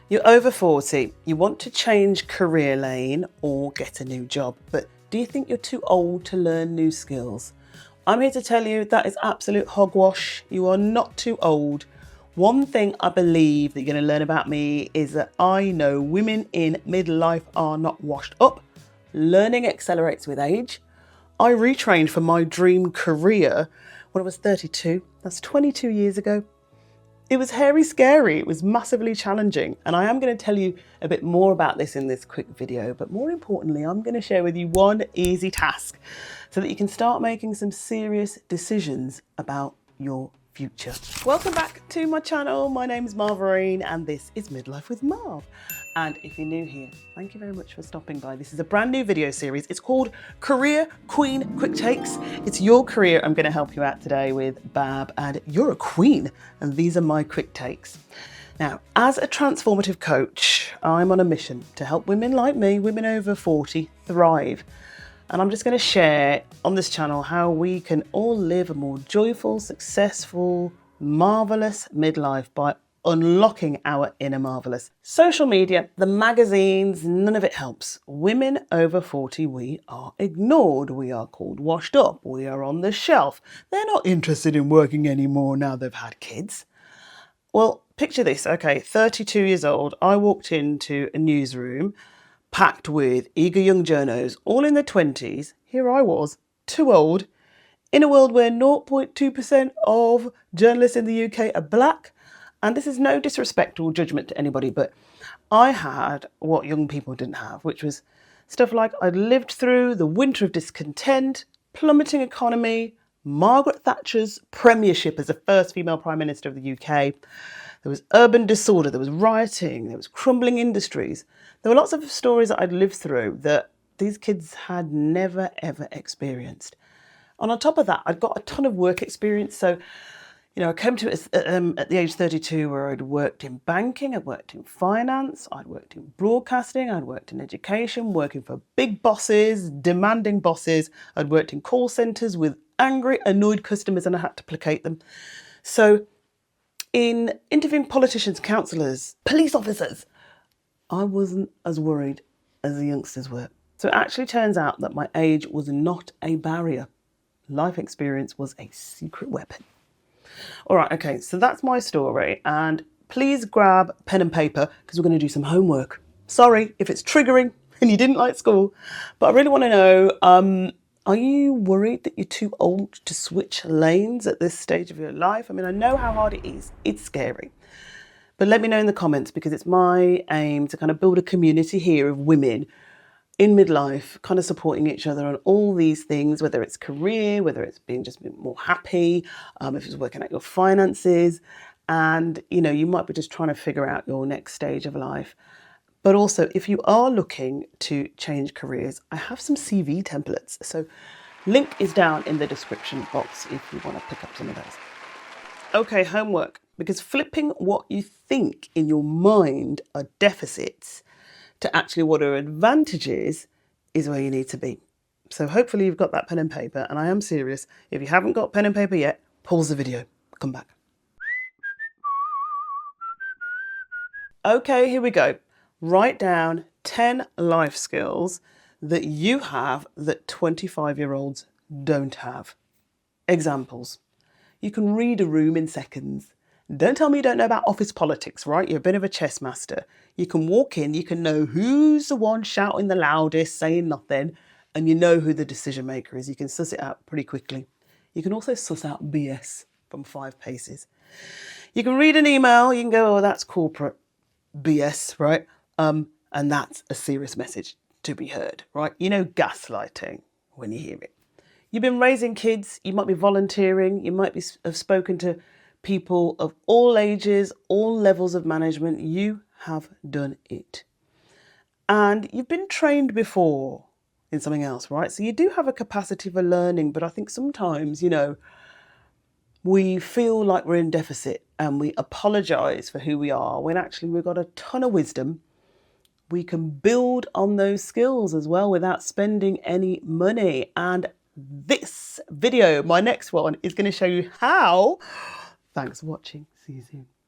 You're over 40, you want to change career lane or get a new job, but do you think you're too old to learn new skills? I'm here to tell you that is absolute hogwash. You are not too old. One thing I believe that you're going to learn about me is that I know women in midlife are not washed up. Learning accelerates with age. I retrained for my dream career when I was 32. That's 22 years ago. It was hairy scary, it was massively challenging, and I am going to tell you a bit more about this in this quick video, but more importantly, I'm going to share with you one easy task so that you can start making some serious decisions about your future. Welcome back to my channel. My name is Marv and this is Midlife with Marv. And if you're new here, thank you very much for stopping by. This is a brand new video series. It's called Career Queen Quick Takes. It's your career I'm going to help you out today with, Bab, and you're a queen, and these are my quick takes. Now, as a transformative coach, I'm on a mission to help women like me, women over 40, thrive. And I'm just going to share on this channel how we can all live a more joyful, successful, marvelous midlife by unlocking our inner marvelous. Social media, the magazines, none of it helps. Women over 40, we are ignored. We are called washed up. We are on the shelf. They're not interested in working anymore now they've had kids. Well, picture this. Okay, 32 years old. I walked into a newsroom packed with eager young journos, all in their 20s. Here I was, too old, in a world where 0.2% of journalists in the UK are black. And this is no disrespect or judgment to anybody, but I had what young people didn't have, which was stuff like I'd lived through the winter of discontent, plummeting economy, Margaret Thatcher's premiership as the first female Prime Minister of the UK. There was urban disorder, there was rioting, there was crumbling industries. There were lots of stories that I'd lived through that these kids had never, ever experienced. And on top of that, I'd got a ton of work experience. So, you know, I came to it at the age 32 where I'd worked in banking, I'd worked in finance, I'd worked in broadcasting, I'd worked in education, working for big bosses, demanding bosses. I'd worked in call centres with angry, annoyed customers and I had to placate them. So in interviewing politicians, councillors, police officers, I wasn't as worried as the youngsters were. So it actually turns out that my age was not a barrier. Life experience was a secret weapon. All right, okay, so that's my story, and please grab pen and paper because we're going to do some homework. Sorry if it's triggering and you didn't like school, but I really want to know, are you worried that you're too old to switch lanes at this stage of your life? I mean, I know how hard it is. It's scary. But let me know in the comments because it's my aim to kind of build a community here of women in midlife, kind of supporting each other on all these things, whether it's career, whether it's being just more happy, if it's working out your finances, and you know, you might be just trying to figure out your next stage of life. But also, if you are looking to change careers, I have some CV templates. So link is down in the description box if you want to pick up some of those. Okay, homework, because flipping what you think in your mind are deficits to actually what are advantages is where you need to be. So hopefully you've got that pen and paper, and I am serious. If you haven't got pen and paper yet, pause the video, come back. Okay, here we go. Write down 10 life skills that you have that 25-year-olds don't have. Examples. You can read a room in seconds. Don't tell me you don't know about office politics, right? You're a bit of a chess master. You can walk in, you can know who's the one shouting the loudest, saying nothing, and you know who the decision maker is. You can suss it out pretty quickly. You can also suss out BS from 5 paces. You can read an email, you can go, oh, that's corporate BS, right? And that's a serious message to be heard, right? You know gaslighting when you hear it. You've been raising kids, you might be volunteering, you might have spoken to people of all ages, all levels of management. You have done it. And you've been trained before in something else, right? So you do have a capacity for learning, but I think sometimes, you know, we feel like we're in deficit and we apologize for who we are when actually we've got a ton of wisdom. We can build on those skills as well without spending any money. And this video, my next one, is going to show you how. Thanks for watching. See you soon.